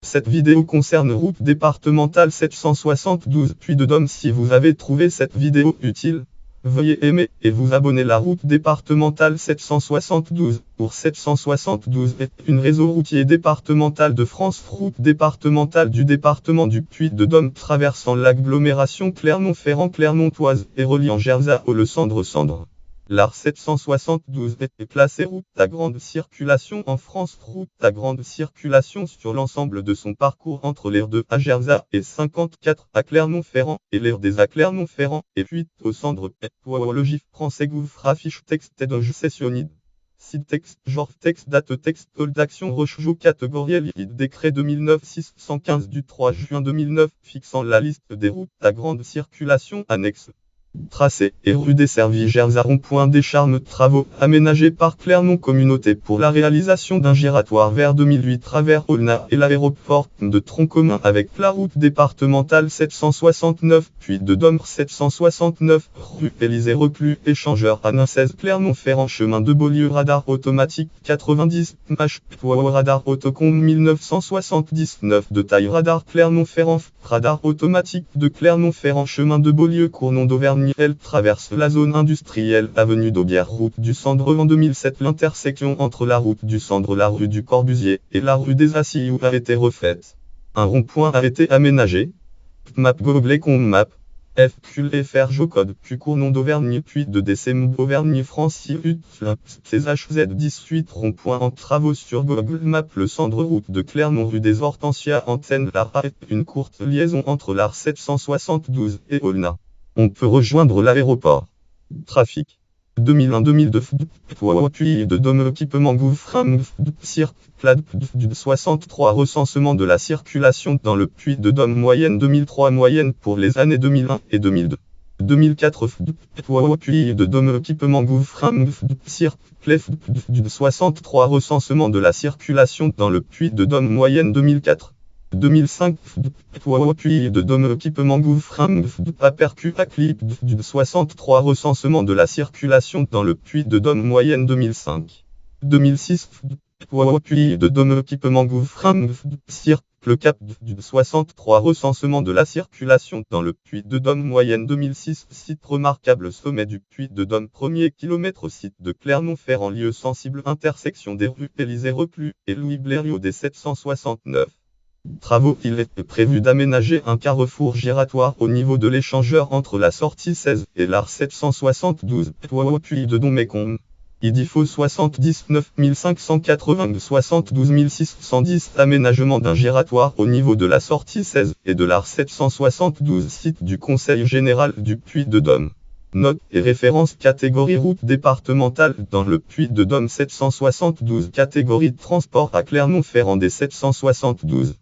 Cette vidéo concerne route départementale 772 Puy-de-Dôme. Si vous avez trouvé cette vidéo utile, veuillez aimer et vous abonner. La route départementale 772 pour 772 est une réseau routier départemental de France. Route départementale du département du Puy-de-Dôme traversant l'agglomération Clermont-Ferrand-Clermontoise et reliant Gerzat au Le Sandre. L'AR 772 est placée route à grande circulation en France. Route à grande circulation sur l'ensemble de son parcours entre l'aire 2 à Gerzat et 54 à Clermont-Ferrand et l'aire des à Clermont-Ferrand et puis au Sandre. Logif français gouffre affiche texte d'ange sessionnide. Site texte genre texte date texte call d'action rechujo catégoriel décret 2009-615 du 3 juin 2009 fixant la liste des routes à grande circulation annexe. Tracé et rue desservie Gerzat rond-point des Charmes. Travaux aménagés par Clermont Communauté pour la réalisation d'un giratoire vers 2008 travers Aulnat et l'aéroport de tronc commun avec la route départementale 769 Puy-de-Dôme 769 rue Élysée Reclus échangeur à 16 Clermont-Ferrand chemin de Beaulieu radar automatique 90 radar autocombe 1979 de taille radar Clermont-Ferrand radar automatique de Clermont-Ferrand chemin de Beaulieu Cournon d'Auvergne. Elle traverse la zone industrielle avenue d'Aubière route du Sandre en 2007. L'intersection entre la route du Sandre, la rue du Corbusier et la rue des Assilles a été refaite. Un rond-point a été aménagé. Map Google Map FQLFR Jocode puis Cournon d'Auvergne puis de DCM Auvergne France CHZ 18 rond-point en travaux sur Google Maps. Le Sandre route de Clermont rue des Hortensias antenne l'AR une courte liaison entre l'AR 772 et Aulnat. On peut rejoindre l'aéroport. Trafic. 2001-2002 Puy-de-Dôme équipement gouffre cirque du 63 recensement de la circulation dans le Puy-de-Dôme moyenne 2003 moyenne pour les années 2001 et 2002. 2004 Puy-de-Dôme équipement gouffre cirque du 63 recensement de la circulation dans le Puy-de-Dôme moyenne 2004. 2005 Puy-de-Dôme équipement gouffre apercu à clip du 63 recensement de la circulation dans le Puy-de-Dôme moyenne 2005. 2006 Puy-de-Dôme équipement gouffre cirque le cap du 63 recensement de la circulation dans le Puy-de-Dôme moyenne 2006. Site remarquable sommet du Puy-de-Dôme premier kilomètre site de Clermont-Ferrand lieu sensible intersection des rues Élysée Reclus et Louis Blériot des 769. Travaux. Il est prévu d'aménager un carrefour giratoire au niveau de l'échangeur entre la sortie 16 et l'AR 772 Puy-de-Dôme. Il faut 79 580 72 610 aménagement d'un giratoire au niveau de la sortie 16 et de l'AR 772 site du Conseil général du Puy-de-Dôme. Note et référence catégorie route départementale dans le Puy-de-Dôme 772 catégorie de transport à Clermont-Ferrand des 772.